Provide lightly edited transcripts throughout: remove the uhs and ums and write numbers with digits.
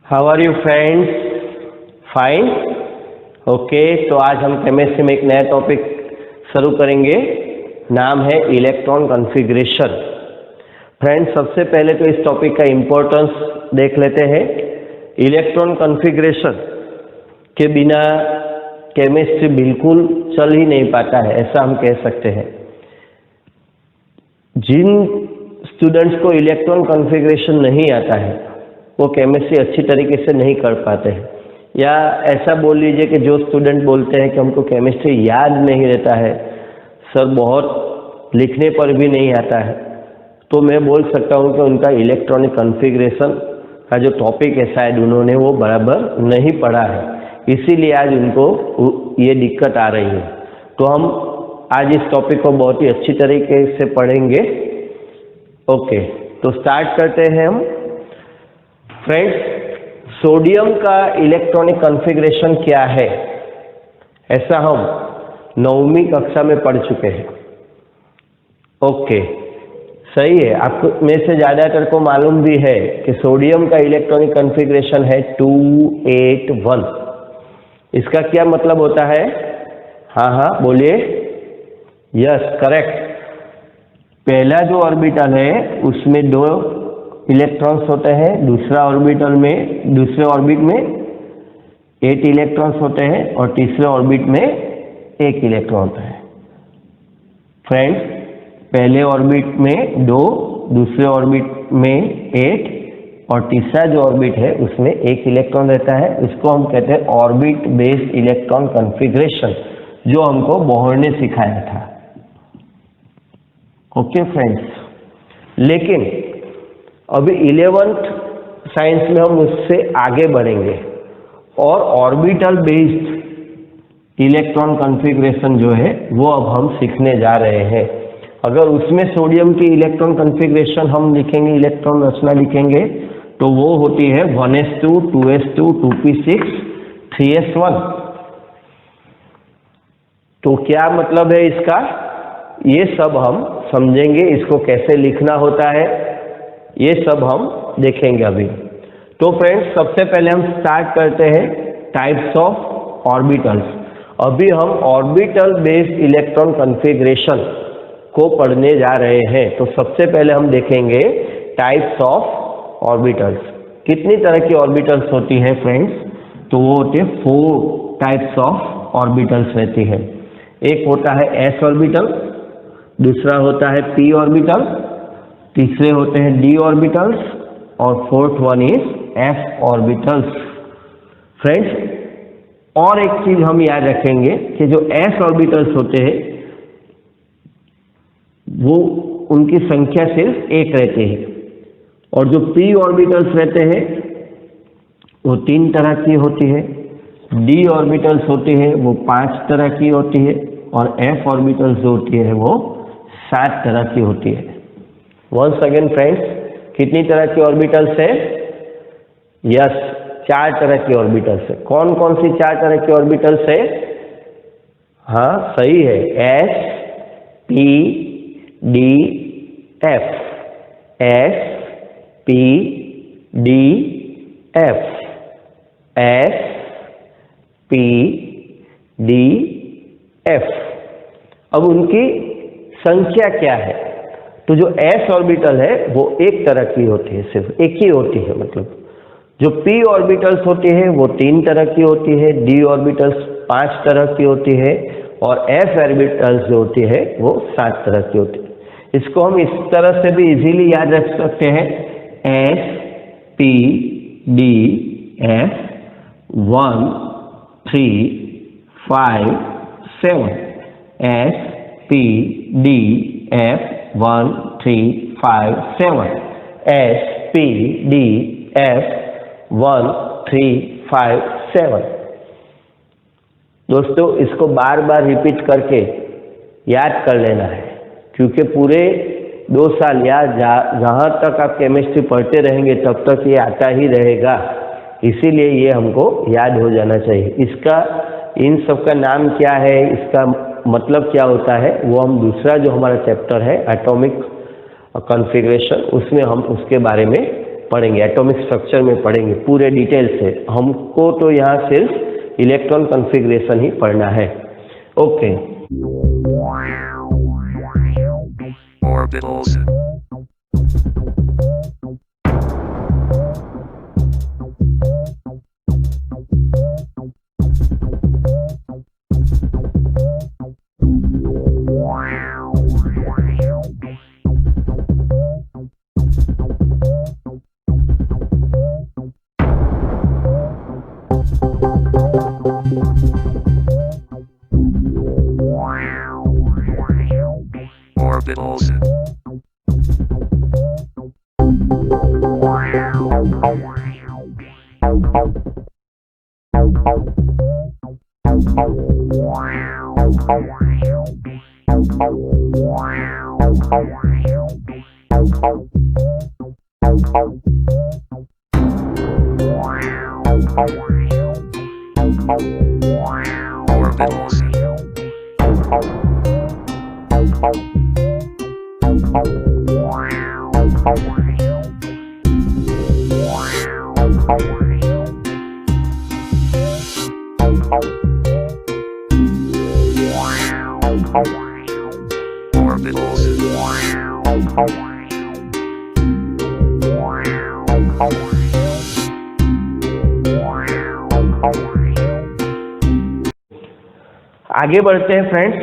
How are you friends? Fine. Okay, तो आज हम केमिस्ट्री में एक नया टॉपिक शुरू करेंगे। नाम है इलेक्ट्रॉन कॉन्फ़िगरेशन। फ्रेंड्स, सबसे पहले तो इस टॉपिक का इम्पोर्टेंस देख लेते हैं। इलेक्ट्रॉन कॉन्फ़िगरेशन के बिना केमिस्ट्री बिल्कुल चल ही नहीं पाता है, ऐसा हम कह सकते हैं। जिन स्टूडेंट्स को इलेक्ट्रॉन कॉन्फ़िगरेशन नहीं आता है वो केमिस्ट्री अच्छी तरीके से नहीं कर पाते हैं, या ऐसा बोल लीजिए कि जो स्टूडेंट बोलते हैं कि हमको केमिस्ट्री याद नहीं रहता है, सर बहुत लिखने पर भी नहीं आता है, तो मैं बोल सकता हूँ कि उनका इलेक्ट्रॉनिक कॉन्फ़िगरेशन का जो टॉपिक है शायद उन्होंने वो बराबर नहीं पढ़ा है, इसीलिए आज उनको ये दिक्कत आ रही है। तो हम आज इस टॉपिक को बहुत ही अच्छी तरीके से पढ़ेंगे। ओके, तो स्टार्ट करते हैं हम। फ्रेंड्स, सोडियम का इलेक्ट्रॉनिक कॉन्फ़िगरेशन क्या है, ऐसा हम 9वीं कक्षा में पढ़ चुके हैं। ओके, सही है। आपको में से ज़्यादातर को मालूम भी है कि सोडियम का इलेक्ट्रॉनिक कॉन्फ़िगरेशन है 281। इसका क्या मतलब होता है? हाँ बोलिए। Yes, correct. पहला जो ऑर्बिटल है उसमें 2 इलेक्ट्रॉन्स होते हैं, दूसरे ऑर्बिट में 8 इलेक्ट्रॉन्स होते हैं और तीसरे ऑर्बिट में 1 इलेक्ट्रॉन होता है। फ्रेंड्स, पहले ऑर्बिट में 2, दूसरे ऑर्बिट में 8 और तीसरा जो ऑर्बिट है उसमें 1 इलेक्ट्रॉन रहता है। इसको हम कहते हैं ऑर्बिट बेस्ड इलेक्ट्रॉन कॉन्फ़िगरेशन, जो हमको बोहर ने सिखाया था। ओके फ्रेंड्स, लेकिन अभी 11th साइंस में हम उससे आगे बढ़ेंगे और ऑर्बिटल बेस्ड इलेक्ट्रॉन कॉन्फ़िगरेशन जो है वो अब हम सीखने जा रहे हैं। अगर उसमें सोडियम की इलेक्ट्रॉन कॉन्फ़िगरेशन हम लिखेंगे, इलेक्ट्रॉन रचना लिखेंगे, तो वो होती है 1s2 2s2 2p6 3s1। तो क्या मतलब है इसका, ये सब हम समझेंगे। इसको कैसे लिखना होता है ये सब हम देखेंगे अभी। तो फ्रेंड्स, सबसे पहले हम स्टार्ट करते हैं टाइप्स ऑफ ऑर्बिटल्स। अभी हम ऑर्बिटल बेस्ड इलेक्ट्रॉन कॉन्फ़िगरेशन को पढ़ने जा रहे हैं। तो सबसे पहले हम देखेंगे टाइप्स ऑफ ऑर्बिटल्स। कितनी तरह की ऑर्बिटल्स होती है फ्रेंड्स? तो वो होते हैं 4 टाइप्स ऑफ ऑर्बिटल्स रहती है। एक होता है s ऑर्बिटल, दूसरा होता है p ऑर्बिटल, तीसरे होते हैं d ऑर्बिटल्स और fourth one is f orbitals. Friends, और एक चीज हम याद रखेंगे कि जो s ऑर्बिटल्स होते हैं वो उनकी संख्या सिर्फ 1 रहती है, और जो p ऑर्बिटल्स रहते हैं वो 3 तरह की होती है, d ऑर्बिटल्स होती है वो 5 तरह की होती है, और f ऑर्बिटल्स जो होती है वो 7 तरह की होती है। वंस अगेन फ्रेंड्स, कितनी तरह की ऑर्बिटल्स है? यस, 4 तरह की ऑर्बिटल्स है। कौन कौन सी 4 तरह की ऑर्बिटल्स है? हाँ, सही है, s p d f, s p d f, s p d f। अब उनकी संख्या क्या है? तो जो s ऑर्बिटल है वो 1 तरह की होती है, सिर्फ एक ही होती है। मतलब जो p ऑर्बिटल्स होती है वो 3 तरह की होती है, d ऑर्बिटल्स 5 तरह की होती है, और f ऑर्बिटल्स जो होती है वो 7 तरह की होती है। इसको हम इस तरह से भी इजीली याद रख सकते हैं, s p d f 1 3 5 7, s p d f 1 3 5 7, s p d f 1 3 5 7। दोस्तों, इसको बार बार रिपीट करके याद कर लेना है, क्योंकि पूरे 2 साल या जहाँ तक आप केमिस्ट्री पढ़ते रहेंगे तब तक ये आता ही रहेगा, इसीलिए ये हमको याद हो जाना चाहिए। इसका इन सब का नाम क्या है, इसका मतलब क्या होता है, वो हम दूसरा जो हमारा चैप्टर है एटॉमिक कॉन्फ़िगरेशन, उसमें हम उसके बारे में पढ़ेंगे, एटॉमिक स्ट्रक्चर में पढ़ेंगे पूरे डिटेल से। हमको तो यहाँ सिर्फ इलेक्ट्रॉन कॉन्फ़िगरेशन ही पढ़ना है। ओके। Orbitals. Orbitals. Orbitals. आगे बढ़ते हैं फ्रेंड्स।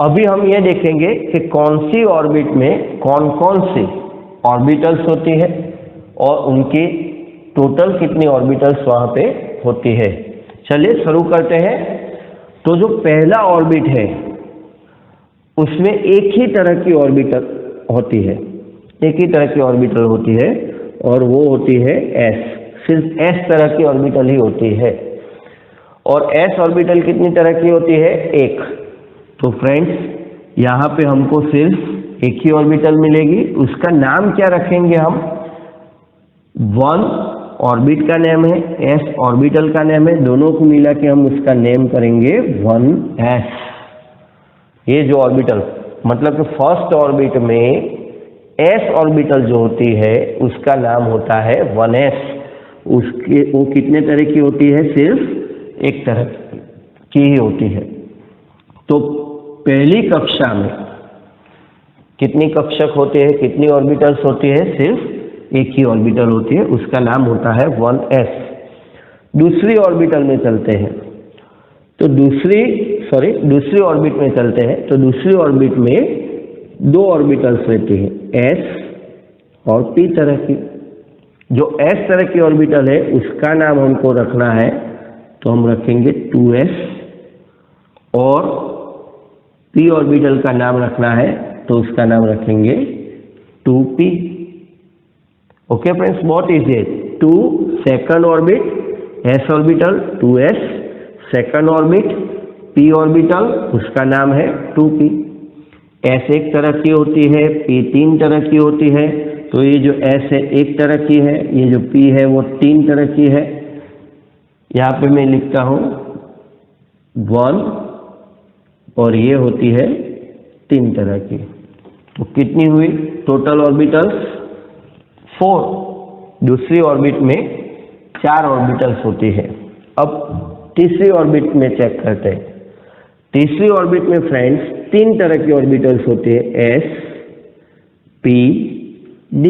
अभी हम ये देखेंगे कि कौन सी ऑर्बिट में कौन कौन सी ऑर्बिटल्स होती है और उनकी टोटल कितनी ऑर्बिटल्स वहाँ पे होती है। चलिए शुरू करते हैं। तो जो पहला ऑर्बिट है उसमें एक ही तरह की ऑर्बिटल होती है, एक ही तरह की ऑर्बिटल होती है और वो होती है एस। सिर्फ एस तरह की ऑर्बिटल ही होती है। और एस ऑर्बिटल कितनी तरह की होती है? एक। तो फ्रेंड्स यहाँ पे हमको सिर्फ एक ही ऑर्बिटल मिलेगी। उसका नाम क्या रखेंगे हम? वन ऑर्बिट का नेम है, एस ऑर्बिटल का नेम है, दोनों को मिला के हम उसका नेम करेंगे 1s। ये जो ऑर्बिटल मतलब कि फर्स्ट ऑर्बिट में एस ऑर्बिटल जो होती है उसका नाम होता है 1s। उसके वो कितने तरह की होती है? सिर्फ एक तरह की ही होती है। तो पहली कक्षा में कितनी कक्षक होते हैं, कितनी ऑर्बिटल्स होती है? सिर्फ एक ही ऑर्बिटल होती है, उसका नाम होता है 1s। दूसरी ऑर्बिटल में चलते हैं तो दूसरी ऑर्बिट में चलते हैं तो दूसरी ऑर्बिट में दो ऑर्बिटल्स रहती है, s और p तरह की। जो s तरह की ऑर्बिटल है उसका नाम हमको रखना है तो हम रखेंगे 2s, और p ऑर्बिटल का नाम रखना है तो उसका नाम रखेंगे 2p। ओके फ्रेंड्स, बहुत इजी है। 2 second orbit, s orbital 2s, second orbit p orbital, उसका नाम है 2p। s एक तरह की होती है, p तीन तरह की होती है। तो ये जो s है एक तरह की है, ये जो p है वो तीन तरह की है। यहाँ पे मैं लिखता हूँ 1 और ये होती है तीन तरह की। तो कितनी हुई टोटल ऑर्बिटल्स? 4। दूसरी ऑर्बिट में 4 ऑर्बिटल्स होती है। अब तीसरी ऑर्बिट में चेक करते हैं। तीसरी ऑर्बिट में फ्रेंड्स तीन तरह की ऑर्बिटल्स होती है, s, p, d।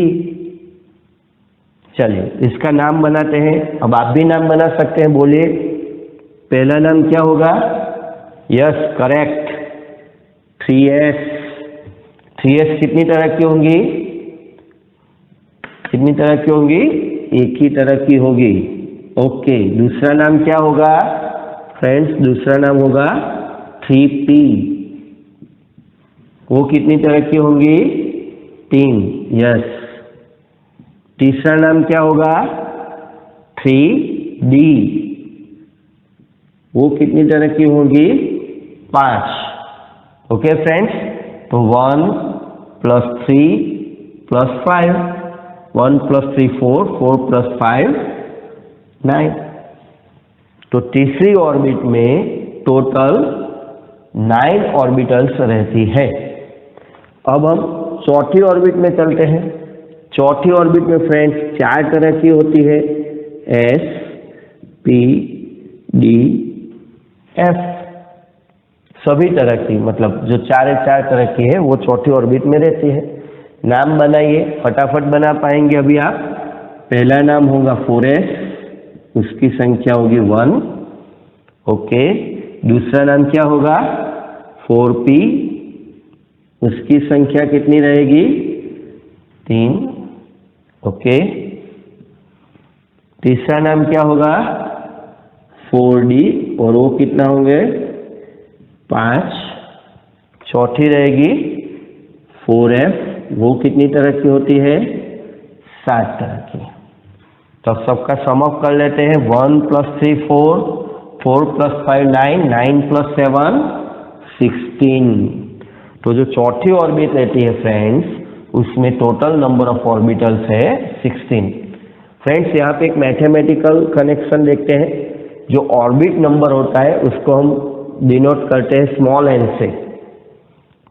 चलिए इसका नाम बनाते हैं। अब आप भी नाम बना सकते हैं, बोलिए। पहला नाम क्या होगा? Yes correct, 3s। 3s कितनी तरह की होंगी? कितनी तरह की होंगी? एक ही तरह की होगी। ओके, दूसरा नाम क्या होगा फ्रेंड्स? दूसरा नाम होगा 3p। वो कितनी तरह की होंगी? 3। यस। तीसरा नाम क्या होगा? 3d। वो कितनी तरह की होगी? 5। ओके फ्रेंड्स, तो 1 + 3 + 5, 1 + 3 4, 4 + 5 9। तो तीसरी ऑर्बिट में टोटल 9 ऑर्बिटल्स रहती है। अब हम चौथी ऑर्बिट में चलते हैं। चौथी ऑर्बिट में फ्रेंड्स 4 तरह की होती है, S, P, D, F, सभी तरह की, मतलब जो 4 तरह की है वो चौथी ऑर्बिट में रहती है। नाम बनाइए, फटाफट बना पाएंगे अभी आप। पहला नाम होगा 4s, उसकी संख्या होगी 1, ओके। दूसरा नाम क्या होगा 4p, उसकी संख्या कितनी रहेगी 3, ओके। तीसरा नाम क्या होगा 4d और वो कितना होंगे 5। चौथी रहेगी 4f, वो कितनी तरह की होती है 7 तरह की। तो सबका सम अप कर लेते हैं। 1 + 3 4, 4 + 5 9, 9 + 7 16। तो जो चौथी ऑर्बिट रहती है फ्रेंड्स, उसमें टोटल नंबर ऑफ ऑर्बिटल्स है 16। फ्रेंड्स यहाँ पे एक मैथमेटिकल कनेक्शन देखते हैं। जो ऑर्बिट नंबर होता है उसको हम डिनोट करते हैं स्मॉल n से,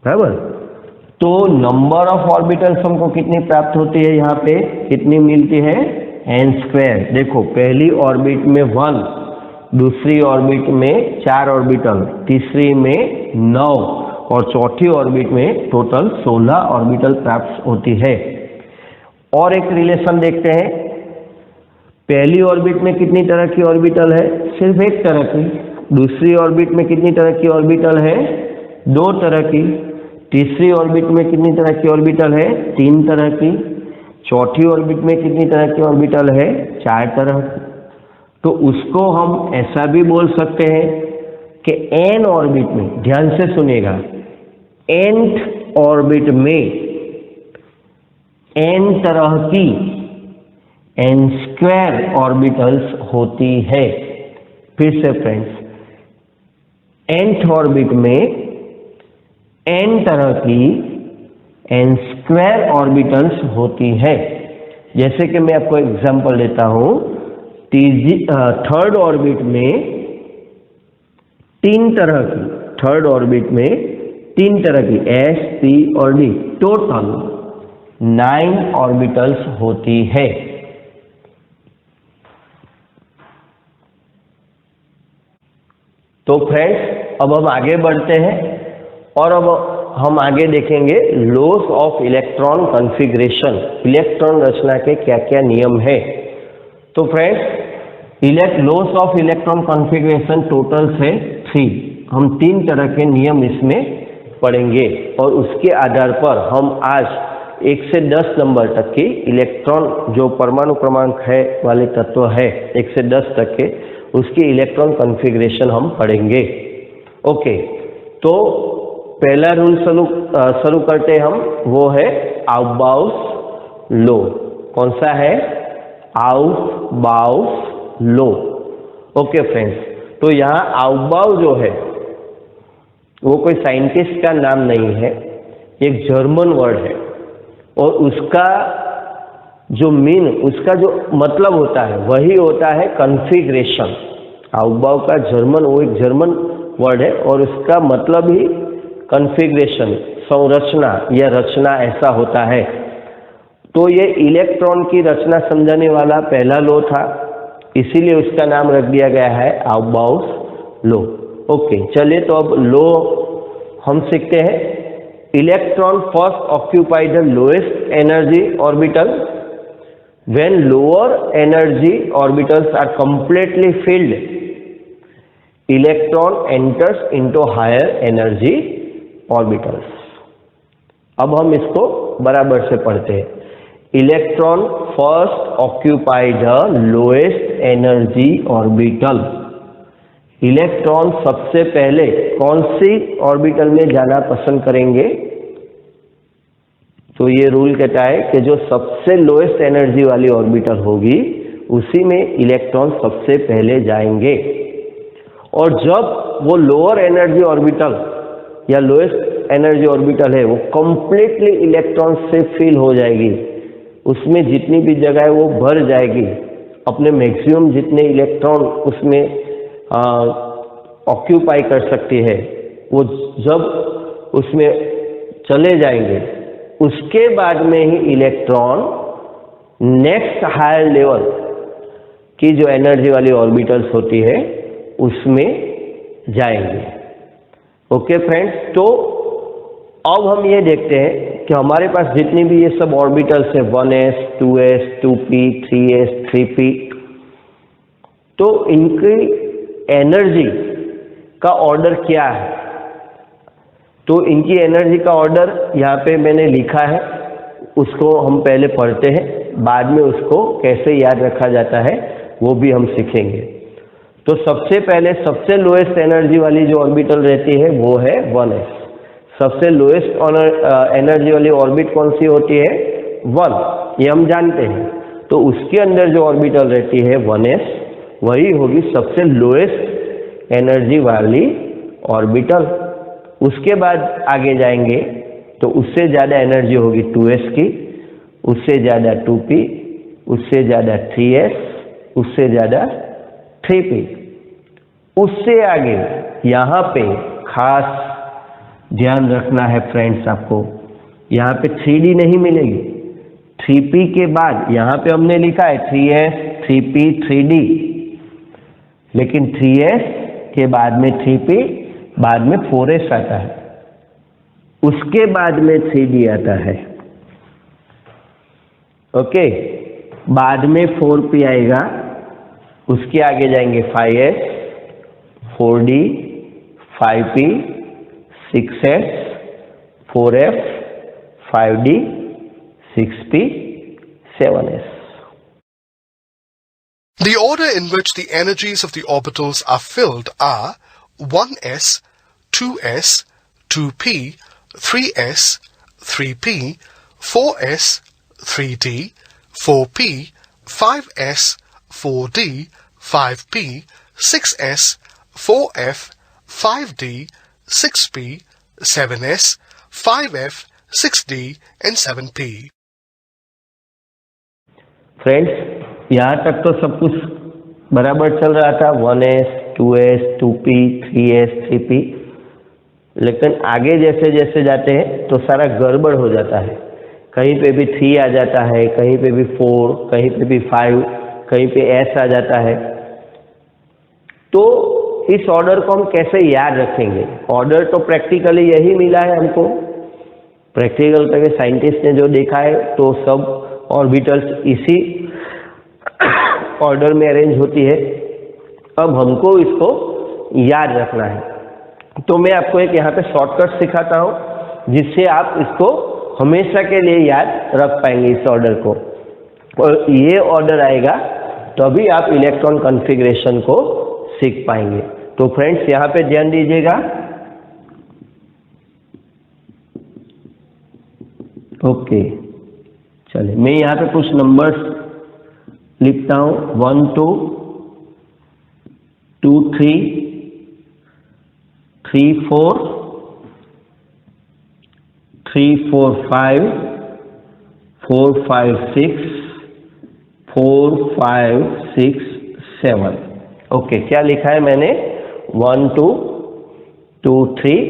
बराबर। तो नंबर ऑफ ऑर्बिटल्स हमको कितनी प्राप्त होती है, यहाँ पे कितनी मिलती है n²। देखो पहली ऑर्बिट में 1, दूसरी ऑर्बिट में 4 ऑर्बिटल, तीसरी में 9 और चौथी ऑर्बिट में टोटल 16 ऑर्बिटल प्राप्त होती है। और एक रिलेशन देखते हैं, पहली ऑर्बिट में कितनी तरह की ऑर्बिटल है, सिर्फ एक तरह की। दूसरी ऑर्बिट में कितनी तरह की ऑर्बिटल है, 2 तरह की। तीसरी ऑर्बिट में कितनी तरह की ऑर्बिटल है, 3 तरह की। चौथी ऑर्बिट में कितनी तरह की ऑर्बिटल है, 4 तरह की। तो उसको हम ऐसा भी बोल सकते हैं कि n ऑर्बिट में, ध्यान से सुनिएगा, nth ऑर्बिट में n तरह की n² ऑर्बिटल्स होती है। फिर से फ्रेंड्स, nth ऑर्बिट में n तरह की n² ऑर्बिटल्स होती है। जैसे कि मैं आपको एग्जांपल देता हूं, थर्ड ऑर्बिट में 3 तरह की, थर्ड ऑर्बिट में 3 तरह की S, P और D, टोटल 9 ऑर्बिटल्स होती है। तो फ्रेंड्स अब हम आगे बढ़ते हैं और अब हम आगे देखेंगे laws of electron configuration. Electron रचना के क्या क्या नियम है। तो friends laws of electron configuration total है 3। हम 3 तरह के नियम इसमें पढ़ेंगे और उसके आधार पर हम आज 1 से 10 नंबर तक की इलेक्ट्रॉन, जो परमाणु क्रमांक है वाले तत्व है 1 से 10 तक के, उसकी इलेक्ट्रॉन कॉन्फ़िगरेशन हम पढ़ेंगे। ओके, तो पहला रूल शुरू करते हैं हम, वो है आउफबाउस लॉ। कौन सा है, आउफबाउस लॉ। ओके फ्रेंड्स, तो यहाँ आउफबाउ जो है वो कोई साइंटिस्ट का नाम नहीं है, एक जर्मन वर्ड है और उसका जो उसका जो मतलब होता है वही होता है कॉन्फ़िगरेशन। आउफबाउ का वो एक जर्मन वर्ड है और उसका मतलब ही कॉन्फ़िगरेशन, संरचना या रचना ऐसा होता है। तो ये इलेक्ट्रॉन की रचना समझाने वाला पहला लॉ था, इसीलिए उसका नाम रख दिया गया है आउफबाउस लॉ। ओके, चलिए तो अब लॉ हम सीखते हैं। Electron first occupy the lowest energy orbital when lower energy orbitals are completely filled, electron enters into higher energy orbitals. अब हम इसको बराबर से पढ़ते हैं। Electron first occupy the lowest energy orbital. Electron सबसे पहले कौन सी ऑर्बिटल में जाना पसंद करेंगे, तो ये रूल कहता है कि जो सबसे लोएस्ट एनर्जी वाली ऑर्बिटल होगी उसी में इलेक्ट्रॉन सबसे पहले जाएंगे। और जब वो लोअर एनर्जी ऑर्बिटल या लोएस्ट एनर्जी ऑर्बिटल है वो कंप्लीटली इलेक्ट्रॉन से फिल हो जाएगी, उसमें जितनी भी जगह है वो भर जाएगी, अपने मैक्सिमम जितने इलेक्ट्रॉन उसमें ऑक्यूपाई कर सकती है, वो जब उसमें चले जाएंगे उसके बाद में ही इलेक्ट्रॉन नेक्स्ट हायर लेवल की जो एनर्जी वाली ऑर्बिटल्स होती है उसमें जाएंगे। ओके फ्रेंड्स, तो अब हम ये देखते हैं कि हमारे पास जितनी भी ये सब ऑर्बिटल्स है 1s 2s 2p 3s 3p, तो इनकी एनर्जी का ऑर्डर क्या है। तो इनकी एनर्जी का ऑर्डर यहाँ पे मैंने लिखा है, उसको हम पहले पढ़ते हैं, बाद में उसको कैसे याद रखा जाता है वो भी हम सीखेंगे। तो सबसे पहले सबसे लोएस्ट एनर्जी वाली जो ऑर्बिटल रहती है वो है 1s। सबसे लोएस्ट एनर्जी वाली ऑर्बिट कौन सी होती है? 1, ये हम जानते हैं। तो उसके अंदर जो ऑर्बिटल रहती है 1s, वही होगी सबसे लोएस्ट एनर्जी वाली ऑर्बिटल। उसके बाद आगे जाएंगे तो उससे ज़्यादा एनर्जी होगी 2s की, उससे ज़्यादा 2p, उससे ज़्यादा 3s, उससे ज़्यादा 3p। उससे आगे यहाँ पे खास ध्यान रखना है फ्रेंड्स, आपको यहाँ पे 3d नहीं मिलेगी। 3p के बाद यहाँ पे हमने लिखा है 3s 3p 3d, लेकिन 3s के बाद में 3p, बाद में 4s आता है, उसके बाद में 3d आता है। ओके, बाद में 4p आएगा, उसके आगे जाएंगे 5s 4d 5p 6s 4f 5d 6p 7s. The order in which the energies of the orbitals are filled are 1s, 2s, 2p, 3s, 3p, 4s, 3d, 4p, 5s, 4d, 5p, 6s, 4f, 5d, 6p, 7s, 5f, 6d and 7p. Friends, यहाँ तक तो सब कुछ बराबर चल रहा था, 1s 2s 2p 3s 3p, लेकिन आगे जैसे जैसे जाते हैं तो सारा गड़बड़ हो जाता है। कहीं पे भी 3 आ जाता है, कहीं पे भी 4, कहीं पे भी 5, कहीं पे s आ जाता है। तो इस ऑर्डर को हम कैसे याद रखेंगे? ऑर्डर तो प्रैक्टिकली यही मिला है हमको, प्रैक्टिकल करके साइंटिस्ट ने जो देखा है, तो सब ऑर्बिटल्स इसी ऑर्डर में अरेंज होती है। अब हमको इसको याद रखना है। तो मैं आपको एक यहाँ पे शॉर्टकट सिखाता हूँ, जिससे आप इसको हमेशा के लिए याद रख पाएंगे इस ऑर्डर को। और ये ऑर्डर आएगा तभी आप इलेक्ट्रॉन कॉन्फ़िगरेशन को सीख पाएंगे। तो फ्रेंड्स, यहाँ पे ध्यान दीजिएगा। ओके, चलिए मैं यहाँ पे कुछ नंबर्स लिखता हूँ। 1 2 2 3 3 4 3 4 5 4 5 6 4 5 6 7। ओके, क्या लिखा है मैंने? 1 2 2 3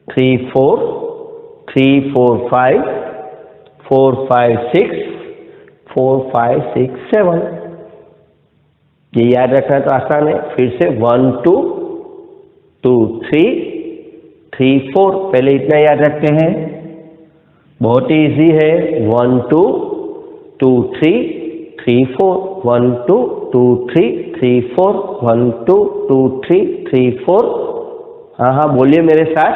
3 4 3 4 5 4 5 6 4 5 6 7। ये याद रखना तो आसान है। फिर से 1 2 2 3 3 4, पहले इतना याद रखते हैं, बहुत ही इजी है। 1 2 2 3 3 4 1 2 2 3 3 4 1 2 2 3 3 4। हाँ हाँ, बोलिए मेरे साथ,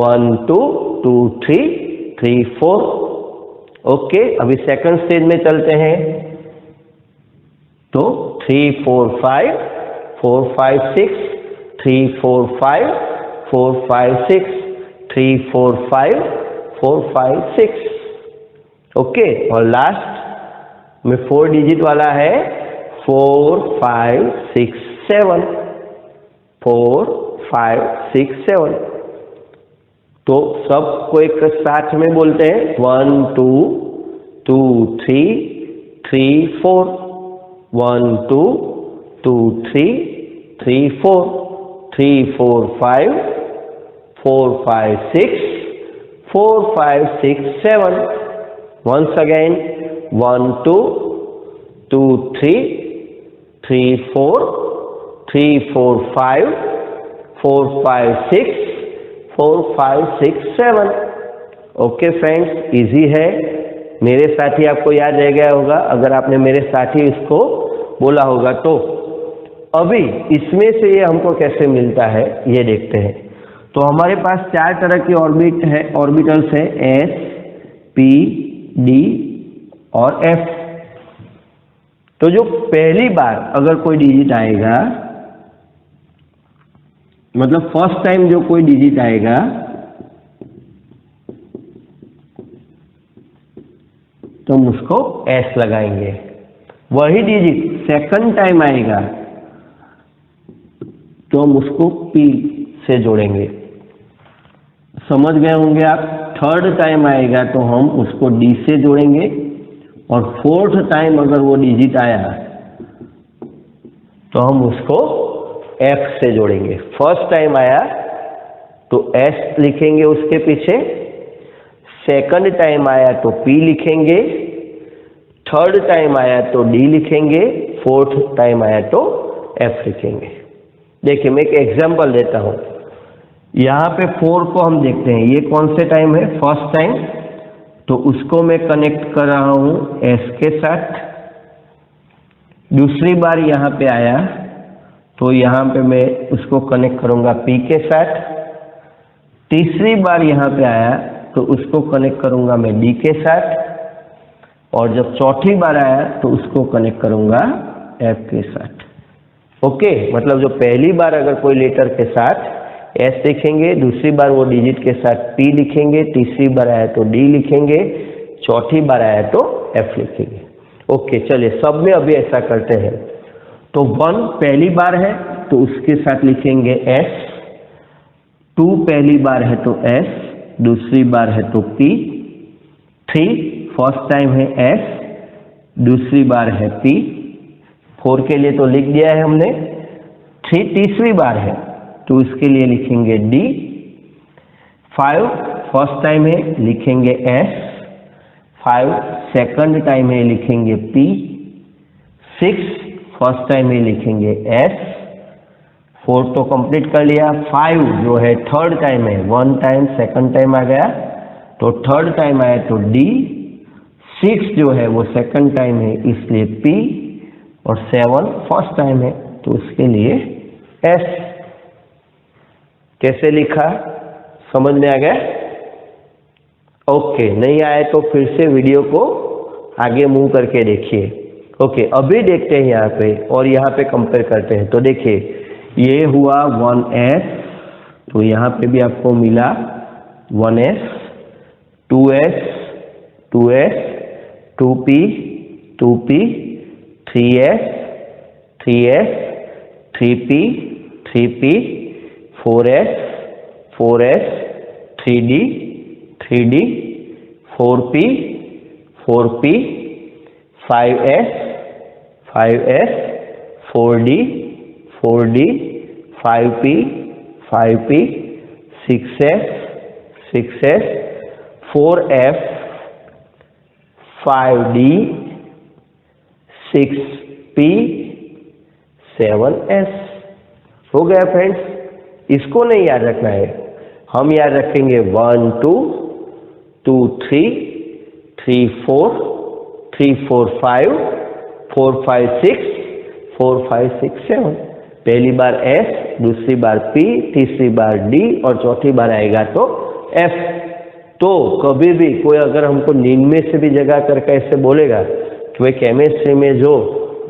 1 2 2 3 3 4। ओके, अभी सेकंड स्टेज में चलते हैं। तो 3 4 5 4 5 6 3 4 5 4 5 6 3 4 5 4 5 6। ओके, और लास्ट में 4 डिजिट वाला है 4 5 6 7 4 5 6 7। तो सबको एक साथ में बोलते हैं, 1 2 2 3 3 4 1 2 2 3 3 4 3 4 5 4 5 6 4 5 6 7। Once again, 1 2 2 3 3 4 3 4 5 4 5 6 4 5 6 7। Okay friends, easy है। मेरे साथ ही आपको याद रह गया होगा अगर आपने मेरे साथ ही इसको बोला होगा तो। अभी इसमें से ये हमको कैसे मिलता है ये देखते हैं। तो हमारे पास 4 तरह की ऑर्बिटल्स है, एस, पी, डी और एफ। तो जो पहली बार अगर कोई डिजिट आएगा, मतलब फर्स्ट टाइम जो कोई डिजिट आएगा, तो हम उसको एस लगाएंगे। वही डिजिट सेकंड टाइम आएगा तो हम उसको पी से जोड़ेंगे। समझ गए होंगे आप। थर्ड टाइम आएगा तो हम उसको डी से जोड़ेंगे, और फोर्थ टाइम अगर वो डिजिट आया तो हम उसको एफ से जोड़ेंगे। फर्स्ट टाइम आया तो एस लिखेंगे उसके पीछे, सेकंड टाइम आया तो पी लिखेंगे, थर्ड टाइम आया तो डी लिखेंगे, फोर्थ टाइम आया तो एफ लिखेंगे। देखिए मैं एक एग्जांपल देता हूं। यहाँ पे 4 को हम देखते हैं, ये कौन से टाइम है, फर्स्ट टाइम, तो उसको मैं कनेक्ट कर रहा हूं एस के साथ। दूसरी बार यहाँ पे आया तो यहाँ पे मैं उसको कनेक्ट करूंगा पी के साथ। तीसरी बार यहाँ पे आया तो उसको कनेक्ट करूंगा मैं डी के साथ, और जब चौथी बार आया तो उसको कनेक्ट करूंगा एफ के साथ। ओके, मतलब जो पहली बार अगर कोई लेटर के साथ एस लिखेंगे, दूसरी बार वो डिजिट के साथ पी लिखेंगे, तीसरी बार आया तो डी लिखेंगे, चौथी बार आया तो एफ लिखेंगे। ओके, चलिए सब में अभी ऐसा करते हैं। तो 1 पहली बार है तो उसके साथ लिखेंगे एस, 2 पहली बार है तो एस, दूसरी बार है तो पी, 3 फर्स्ट टाइम है एस, दूसरी बार है पी, 4 के लिए तो लिख दिया है हमने, 3 तीसरी बार है तो उसके लिए लिखेंगे डी, 5 फर्स्ट टाइम है लिखेंगे एस, 5 सेकंड टाइम है लिखेंगे पी, 6 फर्स्ट टाइम है लिखेंगे एस, 4 तो कंप्लीट कर लिया। 5 जो है थर्ड टाइम है, 1 टाइम सेकंड टाइम आ गया तो थर्ड टाइम आया तो डी, 6 जो है वो सेकंड टाइम है इसलिए पी, और 7 फर्स्ट टाइम है तो उसके लिए एस। कैसे लिखा, समझ में आ गया? ओके, नहीं आए तो फिर से वीडियो को आगे मूव करके देखिए। ओके, अभी देखते हैं यहाँ पे और यहाँ पे कंपेयर करते हैं। तो देखिए ये हुआ 1s, तो यहाँ पे भी आपको मिला 1s, 2s, 2s, 2p, 2p, 3s, 3s, 3p, 3p, 4s, 4s, 3d, 3d, 4p, 4p, 5s, 5s, 4d, 4d, 5p, 5p, 6s, 6s, 4f, 5d, 6p, 7s। हो गया फ्रेंड्स? इसको नहीं याद रखना है, हम याद रखेंगे 1 2 2 3 3 4 3 4 5 4 5 6 4 5 6 7। पहली बार एस, दूसरी बार पी, तीसरी बार डी और चौथी बार आएगा तो एफ। तो कभी भी कोई अगर हमको नींद में से भी जगा करके ऐसे बोलेगा कि भाई केमिस्ट्री में जो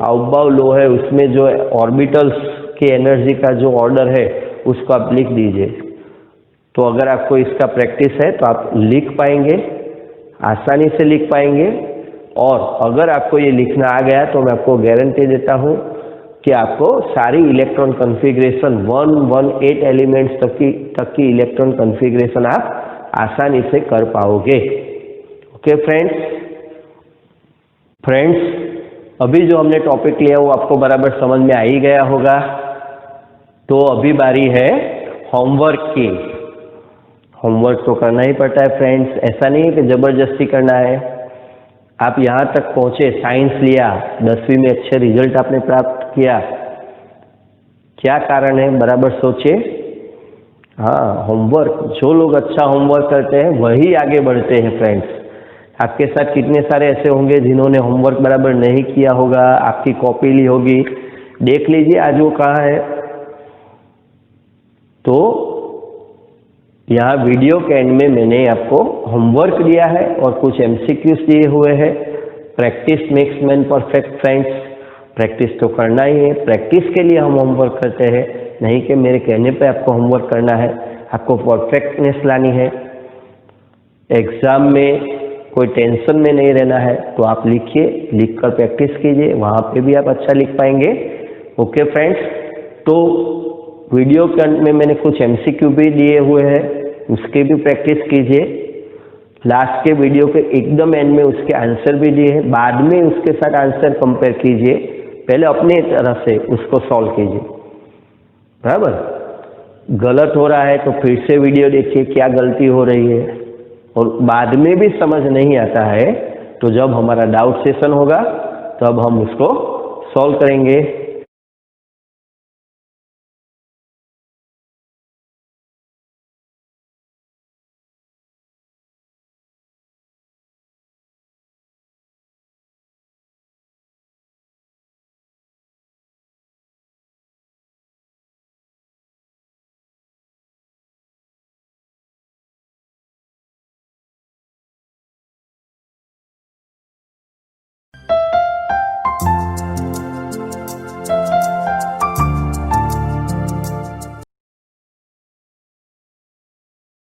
आउटबाउ लो है उसमें जो ऑर्बिटल्स की एनर्जी का जो ऑर्डर है उसको आप लिख दीजिए, तो अगर आपको इसका प्रैक्टिस है तो आप लिख पाएंगे, आसानी से लिख पाएंगे। और अगर आपको ये लिखना आ गया तो मैं आपको गारंटी देता हूँ कि आपको सारी इलेक्ट्रॉन कॉन्फ़िगरेशन 118 एलिमेंट्स तक की इलेक्ट्रॉन कॉन्फ़िगरेशन आप आसानी से कर पाओगे। ओके फ्रेंड्स, अभी जो हमने टॉपिक लिया वो आपको बराबर समझ में आ ही गया होगा। तो अभी बारी है होमवर्क की। होमवर्क तो करना ही पड़ता है फ्रेंड्स, ऐसा नहीं है कि जबरदस्ती करना है। आप यहाँ तक पहुंचे, साइंस लिया, 10वीं में अच्छे रिजल्ट आपने प्राप्त किया, क्या कारण है? बराबर सोचे। हाँ, होमवर्क। जो लोग अच्छा होमवर्क करते हैं वही आगे बढ़ते हैं फ्रेंड्स। आपके साथ कितने सारे ऐसे होंगे जिन्होंने होमवर्क बराबर नहीं किया होगा, आपकी कॉपी ली होगी, देख लीजिए आज वो कहाँ है। तो यहाँ वीडियो के एंड में मैंने आपको होमवर्क दिया है और कुछ एमसीक्यूज दिए हुए हैं। Practice makes man perfect friends. Practice तो करना ही है, प्रैक्टिस के लिए हम होमवर्क करते हैं, नहीं कि मेरे कहने पे आपको होमवर्क करना है। आपको परफेक्टनेस लानी है। एग्जाम में कोई टेंशन में नहीं रहना है, तो आप लिखिए, लिखकर प्रैक्टिस कीजिए, वहाँ पे भी आप अच्छा लिख पाएंगे। ओके फ्रेंड्स, तो वीडियो के अंत में मैंने कुछ एमसीक्यू भी दिए हुए हैं, उसके भी प्रैक्टिस कीजिए। लास्ट के वीडियो के एकदम एंड में उसके आंसर भी दिए हैं, बाद में उसके साथ आंसर कंपेयर कीजिए, पहले अपने तरह से उसको सॉल्व कीजिए। बराबर? गलत हो रहा है तो फिर से वीडियो देखिए क्या गलती हो रही है, और बाद में भी समझ नहीं आता है तो जब हमारा डाउट सेशन होगा तब हम उसको सॉल्व करेंगे।